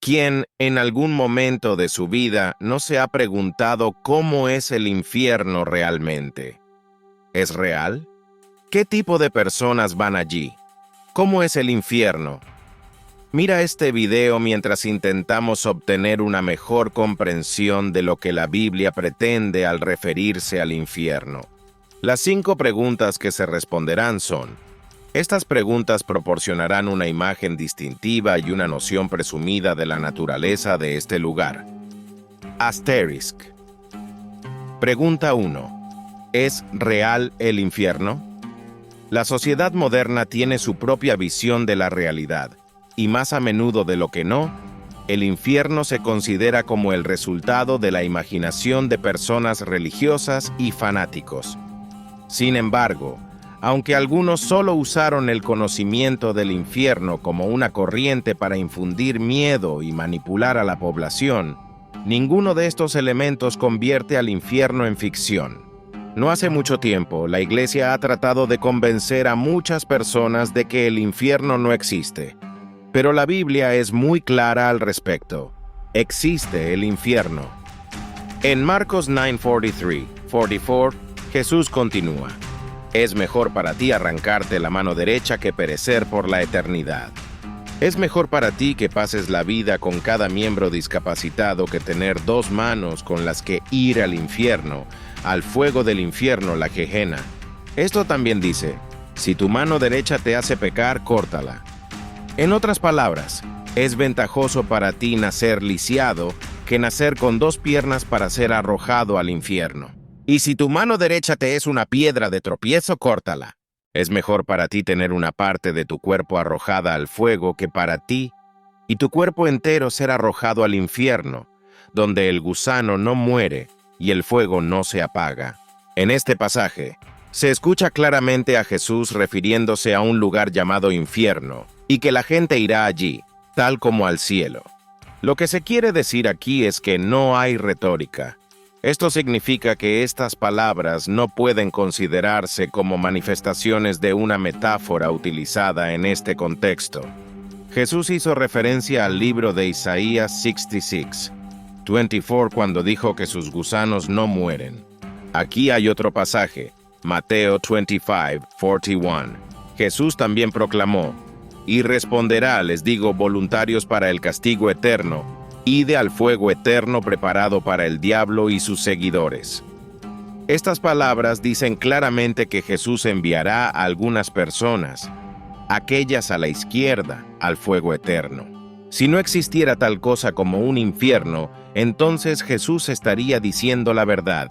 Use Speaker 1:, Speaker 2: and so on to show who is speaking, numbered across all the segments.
Speaker 1: ¿Quién en algún momento de su vida no se ha preguntado cómo es el infierno realmente? ¿Es real? ¿Qué tipo de personas van allí? ¿Cómo es el infierno? Mira este video mientras intentamos obtener una mejor comprensión de lo que la Biblia pretende al referirse al infierno. Las 5 preguntas que se responderán son: estas preguntas proporcionarán una imagen distintiva y una noción presumida de la naturaleza de este lugar. Asterisk. Pregunta 1. ¿Es real el infierno? La sociedad moderna tiene su propia visión de la realidad, y más a menudo de lo que no, el infierno se considera como el resultado de la imaginación de personas religiosas y fanáticos. Sin embargo, aunque algunos solo usaron el conocimiento del infierno como una corriente para infundir miedo y manipular a la población, ninguno de estos elementos convierte al infierno en ficción. No hace mucho tiempo, la Iglesia ha tratado de convencer a muchas personas de que el infierno no existe. Pero la Biblia es muy clara al respecto. Existe el infierno. En Marcos 9:44, Jesús continúa: es mejor para ti arrancarte la mano derecha que perecer por la eternidad. Es mejor para ti que pases la vida con cada miembro discapacitado que tener 2 manos con las que ir al infierno, al fuego del infierno, la Gehenna. Esto también dice: si tu mano derecha te hace pecar, córtala. En otras palabras, es ventajoso para ti nacer lisiado que nacer con 2 piernas para ser arrojado al infierno. Y si tu mano derecha te es una piedra de tropiezo, córtala. Es mejor para ti tener una parte de tu cuerpo arrojada al fuego que para ti y tu cuerpo entero ser arrojado al infierno, donde el gusano no muere y el fuego no se apaga. En este pasaje, se escucha claramente a Jesús refiriéndose a un lugar llamado infierno, y que la gente irá allí, tal como al cielo. Lo que se quiere decir aquí es que no hay retórica. Esto significa que estas palabras no pueden considerarse como manifestaciones de una metáfora utilizada en este contexto. Jesús hizo referencia al libro de Isaías 66:24 cuando dijo que sus gusanos no mueren. Aquí hay otro pasaje, Mateo 25:41. Jesús también proclamó: y responderá, les digo, voluntarios para el castigo eterno, ide al fuego eterno preparado para el diablo y sus seguidores. Estas palabras dicen claramente que Jesús enviará a algunas personas, aquellas a la izquierda, al fuego eterno. Si no existiera tal cosa como un infierno, entonces Jesús estaría diciendo la verdad.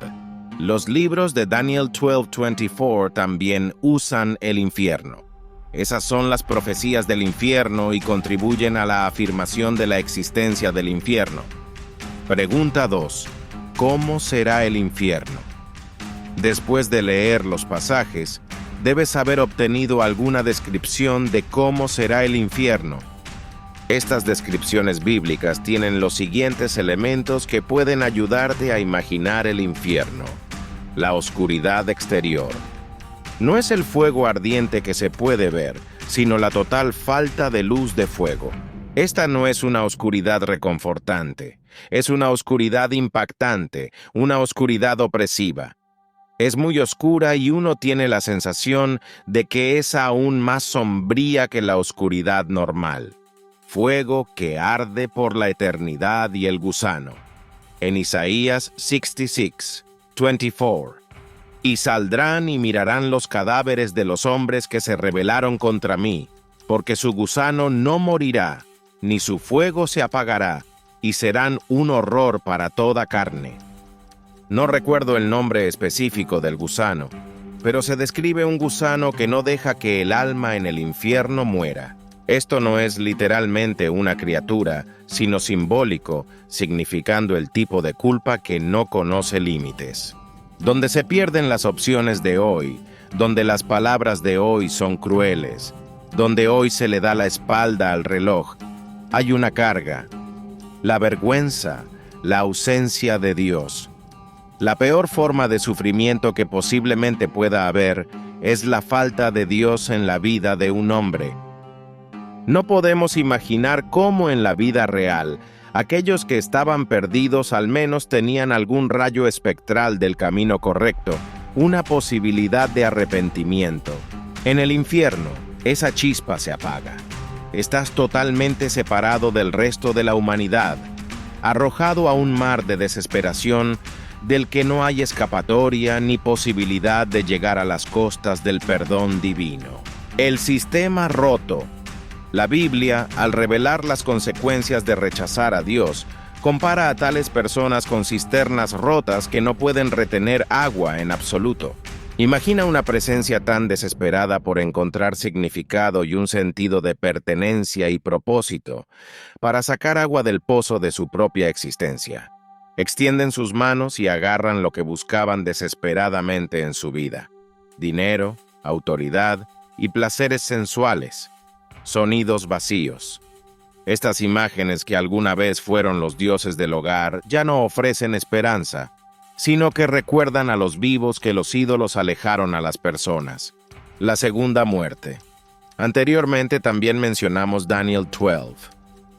Speaker 1: Los libros de Daniel 12:24 también usan el infierno. Esas son las profecías del infierno y contribuyen a la afirmación de la existencia del infierno. Pregunta 2. ¿Cómo será el infierno? Después de leer los pasajes, debes haber obtenido alguna descripción de cómo será el infierno. Estas descripciones bíblicas tienen los siguientes elementos que pueden ayudarte a imaginar el infierno. La oscuridad exterior. No es el fuego ardiente que se puede ver, sino la total falta de luz de fuego. Esta no es una oscuridad reconfortante, es una oscuridad impactante, una oscuridad opresiva. Es muy oscura y uno tiene la sensación de que es aún más sombría que la oscuridad normal. Fuego que arde por la eternidad y el gusano. En Isaías 66:24. Y saldrán y mirarán los cadáveres de los hombres que se rebelaron contra mí, porque su gusano no morirá, ni su fuego se apagará, y serán un horror para toda carne. No recuerdo el nombre específico del gusano, pero se describe un gusano que no deja que el alma en el infierno muera. Esto no es literalmente una criatura, sino simbólico, significando el tipo de culpa que no conoce límites. Donde se pierden las opciones de hoy, donde las palabras de hoy son crueles, donde hoy se le da la espalda al reloj, hay una carga, la vergüenza, la ausencia de Dios. La peor forma de sufrimiento que posiblemente pueda haber es la falta de Dios en la vida de un hombre. No podemos imaginar cómo en la vida real, aquellos que estaban perdidos al menos tenían algún rayo espectral del camino correcto, una posibilidad de arrepentimiento. En el infierno, esa chispa se apaga. Estás totalmente separado del resto de la humanidad, arrojado a un mar de desesperación del que no hay escapatoria ni posibilidad de llegar a las costas del perdón divino. El sistema roto. La Biblia, al revelar las consecuencias de rechazar a Dios, compara a tales personas con cisternas rotas que no pueden retener agua en absoluto. Imagina una presencia tan desesperada por encontrar significado y un sentido de pertenencia y propósito para sacar agua del pozo de su propia existencia. Extienden sus manos y agarran lo que buscaban desesperadamente en su vida: dinero, autoridad y placeres sensuales. Sonidos vacíos. Estas imágenes que alguna vez fueron los dioses del hogar ya no ofrecen esperanza, sino que recuerdan a los vivos que los ídolos alejaron a las personas. La segunda muerte. Anteriormente también mencionamos Daniel 12.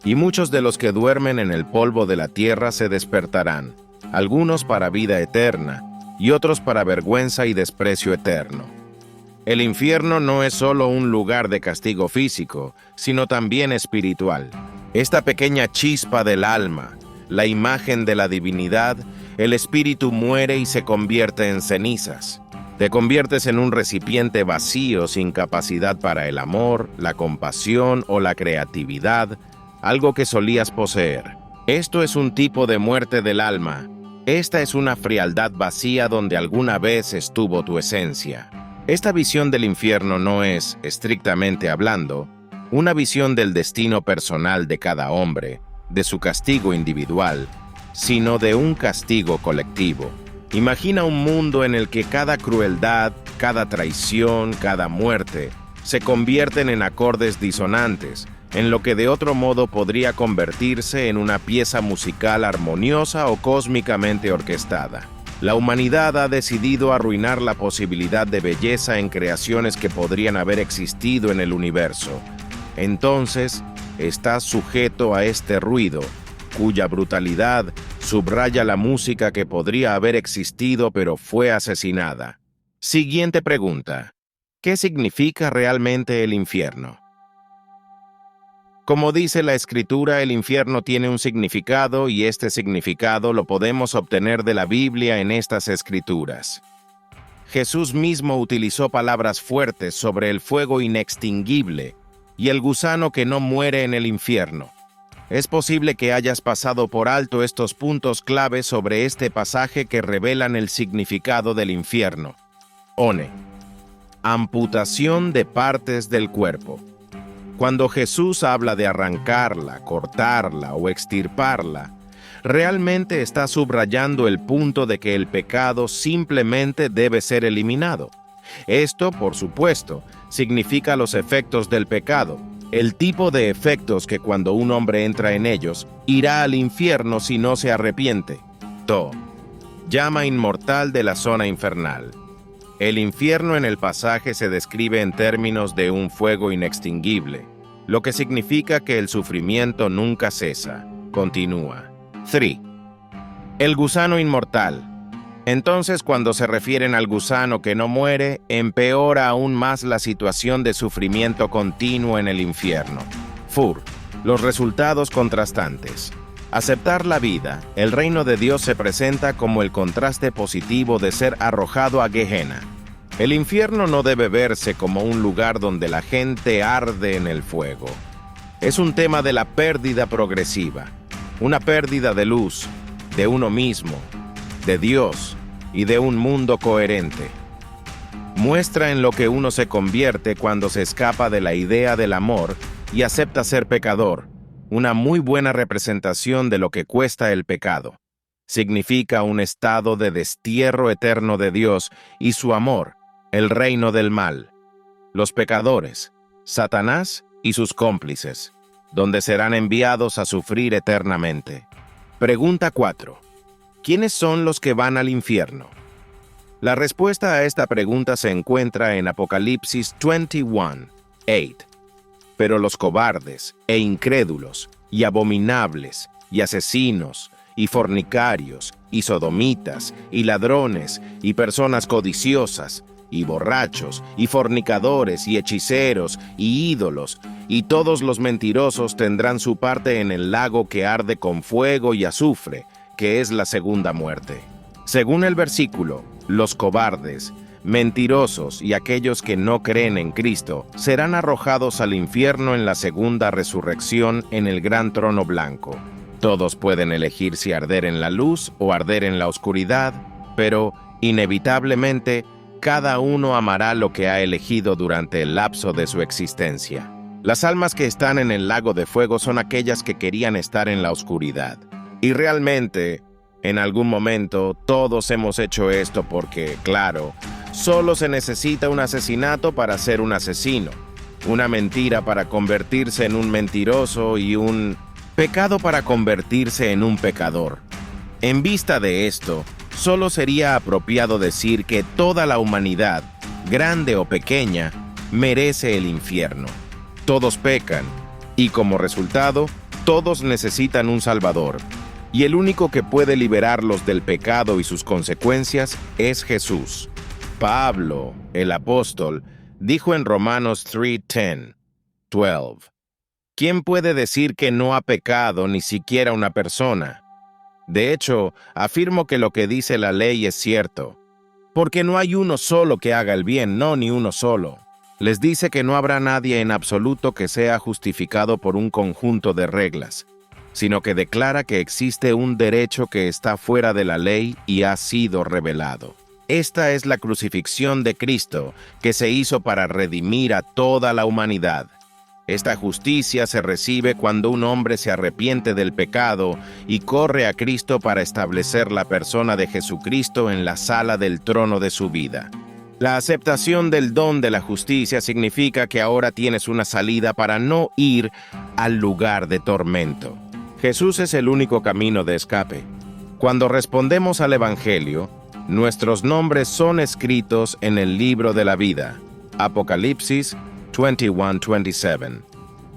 Speaker 1: Y muchos de los que duermen en el polvo de la tierra se despertarán, algunos para vida eterna, y otros para vergüenza y desprecio eterno. El infierno no es solo un lugar de castigo físico, sino también espiritual. Esta pequeña chispa del alma, la imagen de la divinidad, el espíritu muere y se convierte en cenizas. Te conviertes en un recipiente vacío sin capacidad para el amor, la compasión o la creatividad, algo que solías poseer. Esto es un tipo de muerte del alma. Esta es una frialdad vacía donde alguna vez estuvo tu esencia. Esta visión del infierno no es, estrictamente hablando, una visión del destino personal de cada hombre, de su castigo individual, sino de un castigo colectivo. Imagina un mundo en el que cada crueldad, cada traición, cada muerte, se convierten en acordes disonantes, en lo que de otro modo podría convertirse en una pieza musical armoniosa o cósmicamente orquestada. La humanidad ha decidido arruinar la posibilidad de belleza en creaciones que podrían haber existido en el universo. Entonces, estás sujeto a este ruido, cuya brutalidad subraya la música que podría haber existido pero fue asesinada. Siguiente pregunta. ¿Qué significa realmente el infierno? Como dice la Escritura, el infierno tiene un significado y este significado lo podemos obtener de la Biblia en estas Escrituras. Jesús mismo utilizó palabras fuertes sobre el fuego inextinguible y el gusano que no muere en el infierno. Es posible que hayas pasado por alto estos puntos clave sobre este pasaje que revelan el significado del infierno. One. Amputación de partes del cuerpo. Cuando Jesús habla de arrancarla, cortarla o extirparla, realmente está subrayando el punto de que el pecado simplemente debe ser eliminado. Esto, por supuesto, significa los efectos del pecado, el tipo de efectos que cuando un hombre entra en ellos, irá al infierno si no se arrepiente. To. Llama inmortal de la zona infernal. El infierno en el pasaje se describe en términos de un fuego inextinguible, lo que significa que el sufrimiento nunca cesa. Continúa. 3. El gusano inmortal. Entonces, cuando se refieren al gusano que no muere, empeora aún más la situación de sufrimiento continuo en el infierno. 4. Los resultados contrastantes. Aceptar la vida, el reino de Dios se presenta como el contraste positivo de ser arrojado a Gehenna. El infierno no debe verse como un lugar donde la gente arde en el fuego. Es un tema de la pérdida progresiva, una pérdida de luz, de uno mismo, de Dios y de un mundo coherente. Muestra en lo que uno se convierte cuando se escapa de la idea del amor y acepta ser pecador, una muy buena representación de lo que cuesta el pecado. Significa un estado de destierro eterno de Dios y su amor, el reino del mal, los pecadores, Satanás y sus cómplices, donde serán enviados a sufrir eternamente. Pregunta 4. ¿Quiénes son los que van al infierno? La respuesta a esta pregunta se encuentra en Apocalipsis 21:8. Pero los cobardes e incrédulos y abominables y asesinos y fornicarios y sodomitas y ladrones y personas codiciosas y borrachos y fornicadores y hechiceros y ídolos y todos los mentirosos tendrán su parte en el lago que arde con fuego y azufre, que es la segunda muerte. Según el versículo, los cobardes, mentirosos y aquellos que no creen en Cristo serán arrojados al infierno en la segunda resurrección en el gran trono blanco. Todos pueden elegir si arder en la luz o arder en la oscuridad, pero, inevitablemente, cada uno amará lo que ha elegido durante el lapso de su existencia. Las almas que están en el lago de fuego son aquellas que querían estar en la oscuridad. Y realmente, en algún momento, todos hemos hecho esto porque, claro, solo se necesita un asesinato para ser un asesino, una mentira para convertirse en un mentiroso y un pecado para convertirse en un pecador. En vista de esto, solo sería apropiado decir que toda la humanidad, grande o pequeña, merece el infierno. Todos pecan, y como resultado, todos necesitan un Salvador. Y el único que puede liberarlos del pecado y sus consecuencias es Jesús. Pablo, el apóstol, dijo en Romanos 3:12, ¿quién puede decir que no ha pecado ni siquiera una persona? De hecho, afirmo que lo que dice la ley es cierto, porque no hay uno solo que haga el bien, no, ni uno solo. Les dice que no habrá nadie en absoluto que sea justificado por un conjunto de reglas, sino que declara que existe un derecho que está fuera de la ley y ha sido revelado. Esta es la crucifixión de Cristo, que se hizo para redimir a toda la humanidad. Esta justicia se recibe cuando un hombre se arrepiente del pecado y corre a Cristo para establecer la persona de Jesucristo en la sala del trono de su vida. La aceptación del don de la justicia significa que ahora tienes una salida para no ir al lugar de tormento. Jesús es el único camino de escape. Cuando respondemos al Evangelio, nuestros nombres son escritos en el libro de la vida. Apocalipsis 21:27.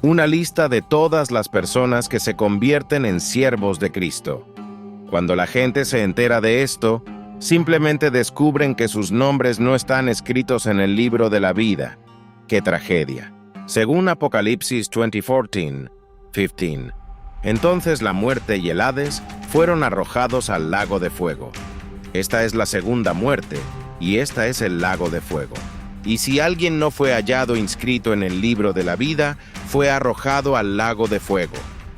Speaker 1: Una lista de todas las personas que se convierten en siervos de Cristo. Cuando la gente se entera de esto, simplemente descubren que sus nombres no están escritos en el libro de la vida. ¡Qué tragedia! Según Apocalipsis 20:15. Entonces la muerte y el Hades fueron arrojados al lago de fuego. Esta es la segunda muerte, y esta es el lago de fuego. Y si alguien no fue hallado inscrito en el libro de la vida, fue arrojado al lago de fuego.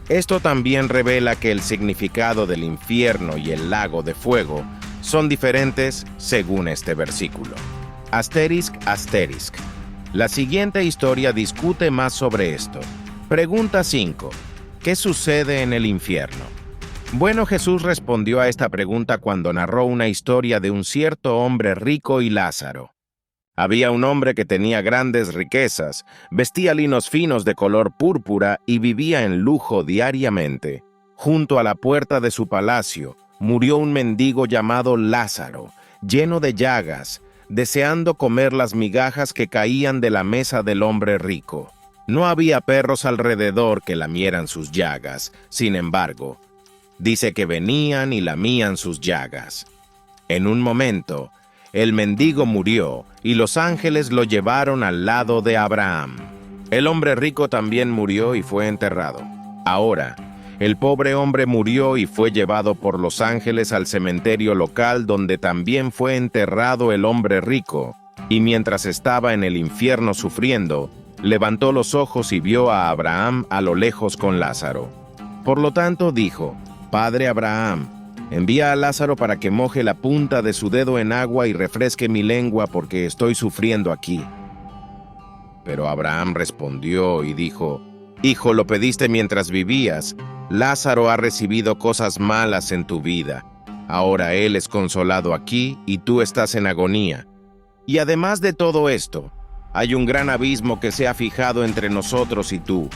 Speaker 1: Esto también revela que el significado del infierno y el lago de fuego son diferentes según este versículo. Asterisk. La siguiente historia discute más sobre esto. Pregunta 5. ¿Qué sucede en el infierno? Bueno, Jesús respondió a esta pregunta cuando narró una historia de un cierto hombre rico y Lázaro. Había un hombre que tenía grandes riquezas, vestía linos finos de color púrpura y vivía en lujo diariamente. Junto a la puerta de su palacio murió un mendigo llamado Lázaro, lleno de llagas, deseando comer las migajas que caían de la mesa del hombre rico. No había perros alrededor que lamieran sus llagas, sin embargo, dice que venían y lamían sus llagas. En un momento, el mendigo murió y los ángeles lo llevaron al lado de Abraham. El hombre rico también murió y fue enterrado. Ahora, el pobre hombre murió y fue llevado por los ángeles al cementerio local donde también fue enterrado el hombre rico, y mientras estaba en el infierno sufriendo, levantó los ojos y vio a Abraham a lo lejos con Lázaro. Por lo tanto dijo: «Padre Abraham, envía a Lázaro para que moje la punta de su dedo en agua y refresque mi lengua porque estoy sufriendo aquí». Pero Abraham respondió y dijo: «Hijo, lo pediste mientras vivías. Lázaro ha recibido cosas malas en tu vida. Ahora él es consolado aquí y tú estás en agonía. Y además de todo esto, hay un gran abismo que se ha fijado entre nosotros y tú.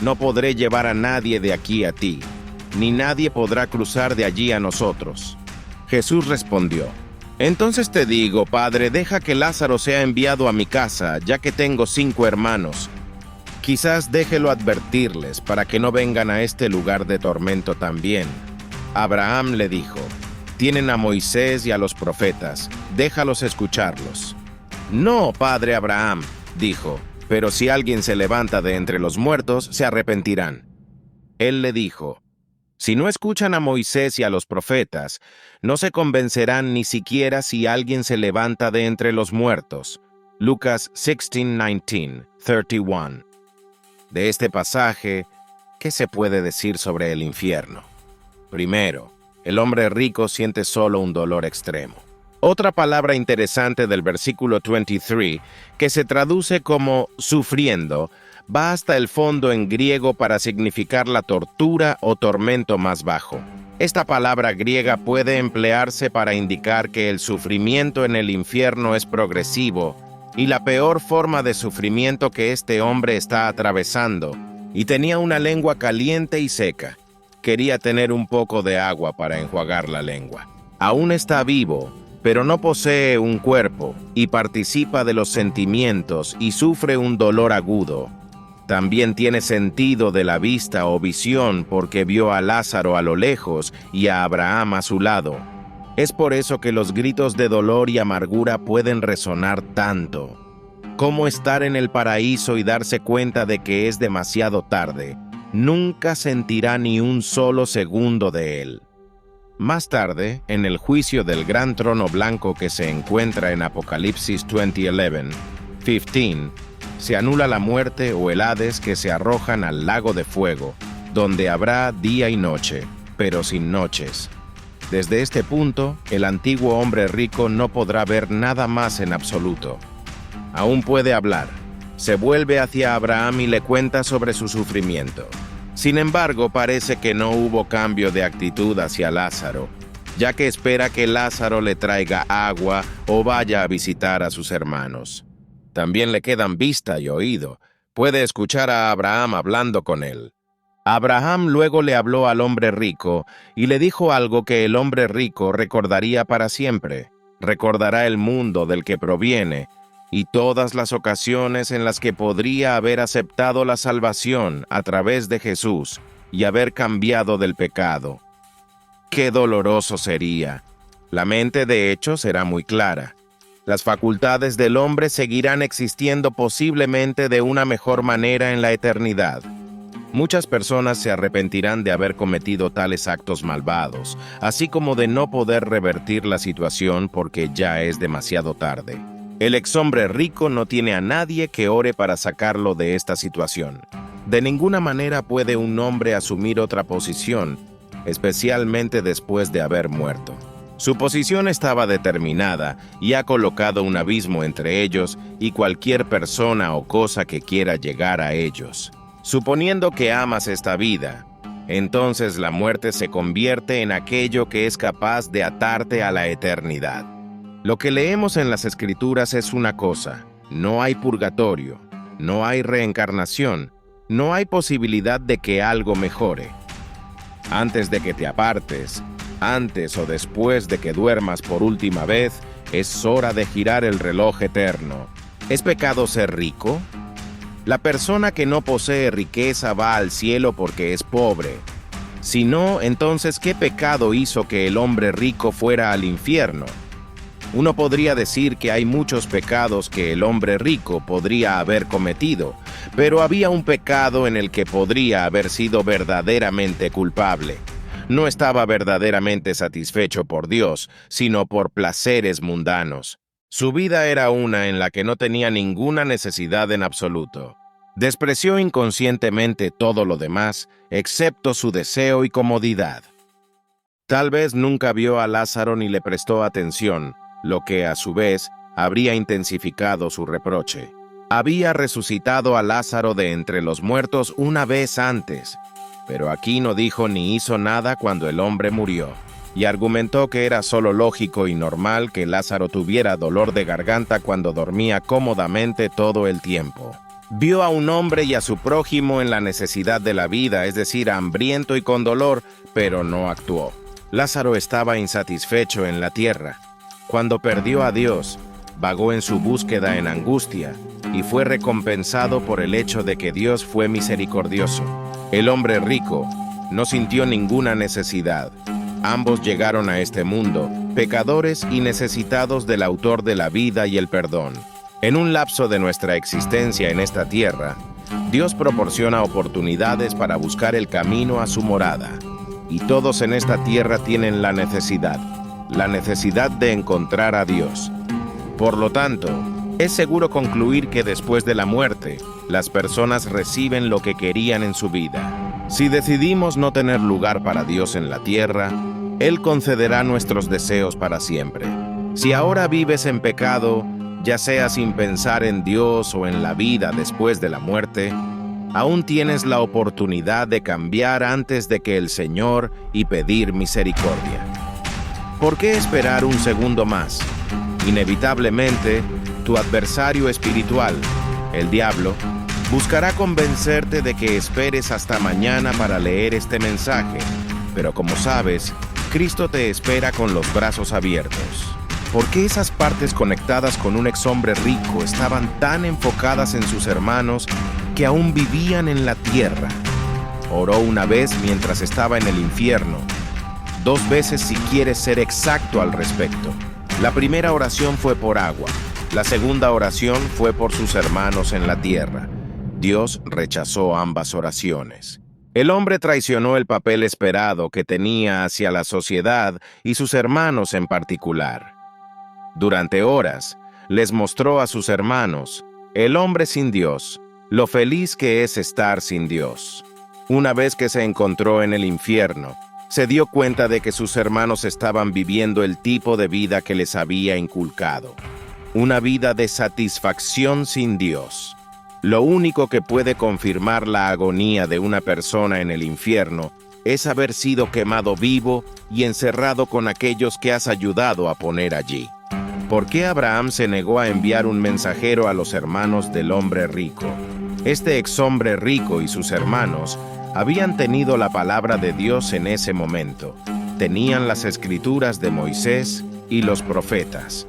Speaker 1: No podré llevar a nadie de aquí a ti, ni nadie podrá cruzar de allí a nosotros». Jesús respondió: «Entonces te digo, Padre, deja que Lázaro sea enviado a mi casa, ya que tengo 5 hermanos. Quizás déjelo advertirles para que no vengan a este lugar de tormento también. Abraham le dijo: tienen a Moisés y a los profetas, déjalos escucharlos. No, padre Abraham, dijo, pero si alguien se levanta de entre los muertos, se arrepentirán. Él le dijo: si no escuchan a Moisés y a los profetas, no se convencerán ni siquiera si alguien se levanta de entre los muertos. Lucas 16:19, 31. De este pasaje, ¿qué se puede decir sobre el infierno? Primero, el hombre rico siente solo un dolor extremo. Otra palabra interesante del versículo 23, que se traduce como sufriendo, va hasta el fondo en griego para significar la tortura o tormento más bajo. Esta palabra griega puede emplearse para indicar que el sufrimiento en el infierno es progresivo y la peor forma de sufrimiento que este hombre está atravesando, y tenía una lengua caliente y seca. Quería tener un poco de agua para enjuagar la lengua. Aún está vivo, pero no posee un cuerpo y participa de los sentimientos y sufre un dolor agudo. También tiene sentido de la vista o visión porque vio a Lázaro a lo lejos y a Abraham a su lado. Es por eso que los gritos de dolor y amargura pueden resonar tanto. ¿Cómo estar en el paraíso y darse cuenta de que es demasiado tarde? Nunca sentirá ni un solo segundo de él. Más tarde, en el juicio del gran trono blanco que se encuentra en Apocalipsis 20:15, se anula la muerte o el Hades, que se arrojan al lago de fuego, donde habrá día y noche, pero sin noches. Desde este punto, el antiguo hombre rico no podrá ver nada más en absoluto. Aún puede hablar. Se vuelve hacia Abraham y le cuenta sobre su sufrimiento. Sin embargo, parece que no hubo cambio de actitud hacia Lázaro, ya que espera que Lázaro le traiga agua o vaya a visitar a sus hermanos. También le quedan vista y oído. Puede escuchar a Abraham hablando con él. Abraham luego le habló al hombre rico y le dijo algo que el hombre rico recordaría para siempre. Recordará el mundo del que proviene y todas las ocasiones en las que podría haber aceptado la salvación a través de Jesús y haber cambiado del pecado. ¡Qué doloroso sería! La mente, de hecho, será muy clara. Las facultades del hombre seguirán existiendo posiblemente de una mejor manera en la eternidad. Muchas personas se arrepentirán de haber cometido tales actos malvados, así como de no poder revertir la situación porque ya es demasiado tarde. El exhombre rico no tiene a nadie que ore para sacarlo de esta situación. De ninguna manera puede un hombre asumir otra posición, especialmente después de haber muerto. Su posición estaba determinada y ha colocado un abismo entre ellos y cualquier persona o cosa que quiera llegar a ellos. Suponiendo que amas esta vida, entonces la muerte se convierte en aquello que es capaz de atarte a la eternidad. Lo que leemos en las Escrituras es una cosa: no hay purgatorio, no hay reencarnación, no hay posibilidad de que algo mejore. Antes de que te apartes, antes o después de que duermas por última vez, es hora de girar el reloj eterno. ¿Es pecado ser rico? La persona que no posee riqueza va al cielo porque es pobre. Si no, entonces, ¿qué pecado hizo que el hombre rico fuera al infierno? Uno podría decir que hay muchos pecados que el hombre rico podría haber cometido, pero había un pecado en el que podría haber sido verdaderamente culpable. No estaba verdaderamente satisfecho por Dios, sino por placeres mundanos. Su vida era una en la que no tenía ninguna necesidad en absoluto. Despreció inconscientemente todo lo demás, excepto su deseo y comodidad. Tal vez nunca vio a Lázaro ni le prestó atención, lo que, a su vez, habría intensificado su reproche. Había resucitado a Lázaro de entre los muertos una vez antes, pero aquí no dijo ni hizo nada cuando el hombre murió, y argumentó que era solo lógico y normal que Lázaro tuviera dolor de garganta cuando dormía cómodamente todo el tiempo. Vio a un hombre y a su prójimo en la necesidad de la vida, es decir, hambriento y con dolor, pero no actuó. Lázaro estaba insatisfecho en la tierra. Cuando perdió a Dios, vagó en su búsqueda en angustia, y fue recompensado por el hecho de que Dios fue misericordioso. El hombre rico no sintió ninguna necesidad. Ambos llegaron a este mundo, pecadores y necesitados del autor de la vida y el perdón. En un lapso de nuestra existencia en esta tierra, Dios proporciona oportunidades para buscar el camino a su morada. Y todos en esta tierra tienen la necesidad de encontrar a Dios. Por lo tanto, es seguro concluir que después de la muerte, las personas reciben lo que querían en su vida. Si decidimos no tener lugar para Dios en la tierra, Él concederá nuestros deseos para siempre. Si ahora vives en pecado, ya sea sin pensar en Dios o en la vida después de la muerte, aún tienes la oportunidad de cambiar antes de que el Señor y pedir misericordia. ¿Por qué esperar un segundo más? Inevitablemente, tu adversario espiritual, el diablo, buscará convencerte de que esperes hasta mañana para leer este mensaje, pero como sabes, Cristo te espera con los brazos abiertos. ¿Por qué esas partes conectadas con un exhombre rico estaban tan enfocadas en sus hermanos que aún vivían en la tierra? Oró una vez mientras estaba en el infierno, 2 veces si quieres ser exacto al respecto. La primera oración fue por agua, la segunda oración fue por sus hermanos en la tierra. Dios rechazó ambas oraciones. El hombre traicionó el papel esperado que tenía hacia la sociedad y sus hermanos en particular. Durante horas, les mostró a sus hermanos, el hombre sin Dios, lo feliz que es estar sin Dios. Una vez que se encontró en el infierno, se dio cuenta de que sus hermanos estaban viviendo el tipo de vida que les había inculcado. Una vida de satisfacción sin Dios. Lo único que puede confirmar la agonía de una persona en el infierno es haber sido quemado vivo y encerrado con aquellos que has ayudado a poner allí. ¿Por qué Abraham se negó a enviar un mensajero a los hermanos del hombre rico? Este exhombre rico y sus hermanos habían tenido la palabra de Dios en ese momento. Tenían las escrituras de Moisés y los profetas.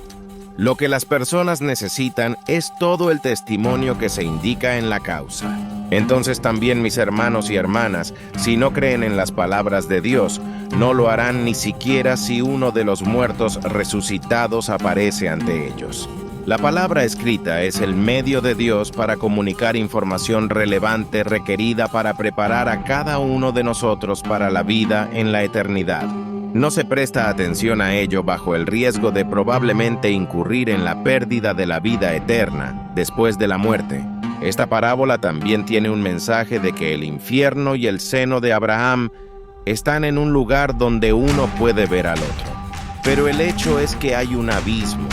Speaker 1: Lo que las personas necesitan es todo el testimonio que se indica en la causa. Entonces también mis hermanos y hermanas, si no creen en las palabras de Dios, no lo harán ni siquiera si uno de los muertos resucitados aparece ante ellos. La palabra escrita es el medio de Dios para comunicar información relevante requerida para preparar a cada uno de nosotros para la vida en la eternidad. No se presta atención a ello bajo el riesgo de probablemente incurrir en la pérdida de la vida eterna después de la muerte. Esta parábola también tiene un mensaje de que el infierno y el seno de Abraham están en un lugar donde uno puede ver al otro. Pero el hecho es que hay un abismo,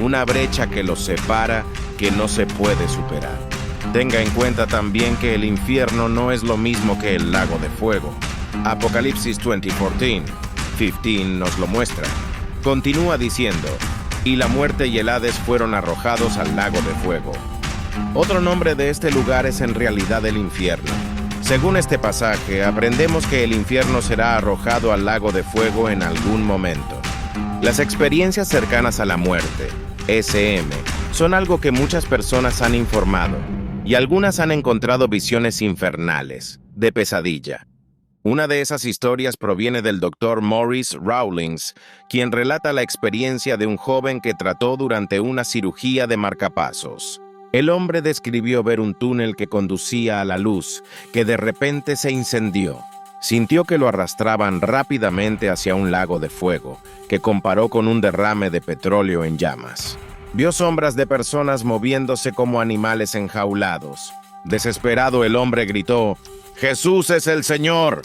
Speaker 1: una brecha que los separa que no se puede superar. Tenga en cuenta también que el infierno no es lo mismo que el lago de fuego. Apocalipsis 20:15 nos lo muestra. Continúa diciendo, y la muerte y el Hades fueron arrojados al lago de fuego. Otro nombre de este lugar es en realidad el infierno. Según este pasaje, aprendemos que el infierno será arrojado al lago de fuego en algún momento. Las experiencias cercanas a la muerte, SM, son algo que muchas personas han informado, y algunas han encontrado visiones infernales, de pesadilla. Una de esas historias proviene del Dr. Maurice Rawlings, quien relata la experiencia de un joven que trató durante una cirugía de marcapasos. El hombre describió ver un túnel que conducía a la luz, que de repente se incendió. Sintió que lo arrastraban rápidamente hacia un lago de fuego, que comparó con un derrame de petróleo en llamas. Vio sombras de personas moviéndose como animales enjaulados. Desesperado, el hombre gritó, ¡Jesús es el Señor!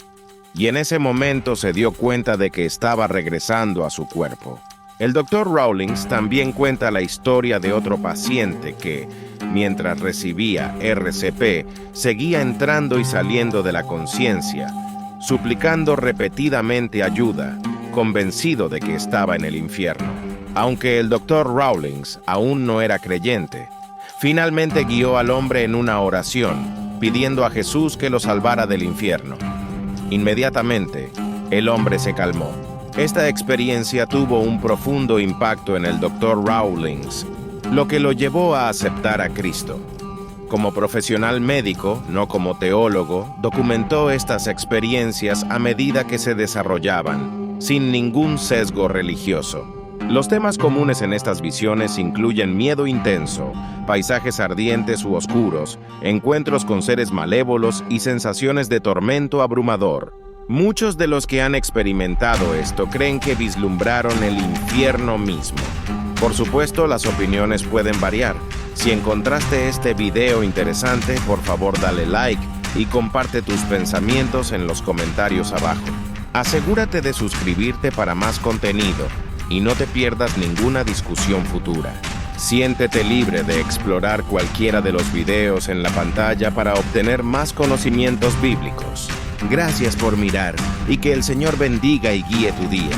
Speaker 1: Y en ese momento se dio cuenta de que estaba regresando a su cuerpo. El Dr. Rawlings también cuenta la historia de otro paciente que, mientras recibía RCP, seguía entrando y saliendo de la conciencia, suplicando repetidamente ayuda, convencido de que estaba en el infierno. Aunque el Dr. Rawlings aún no era creyente, finalmente guió al hombre en una oración, pidiendo a Jesús que lo salvara del infierno. Inmediatamente, el hombre se calmó. Esta experiencia tuvo un profundo impacto en el Dr. Rawlings. lo que lo llevó a aceptar a Cristo. Como profesional médico, no como teólogo, documentó estas experiencias a medida que se desarrollaban, sin ningún sesgo religioso. Los temas comunes en estas visiones incluyen miedo intenso, paisajes ardientes u oscuros, encuentros con seres malévolos y sensaciones de tormento abrumador. Muchos de los que han experimentado esto creen que vislumbraron el infierno mismo. Por supuesto, las opiniones pueden variar. Si encontraste este video interesante, por favor dale like y comparte tus pensamientos en los comentarios abajo. Asegúrate de suscribirte para más contenido y no te pierdas ninguna discusión futura. Siéntete libre de explorar cualquiera de los videos en la pantalla para obtener más conocimientos bíblicos. Gracias por mirar y que el Señor bendiga y guíe tu día.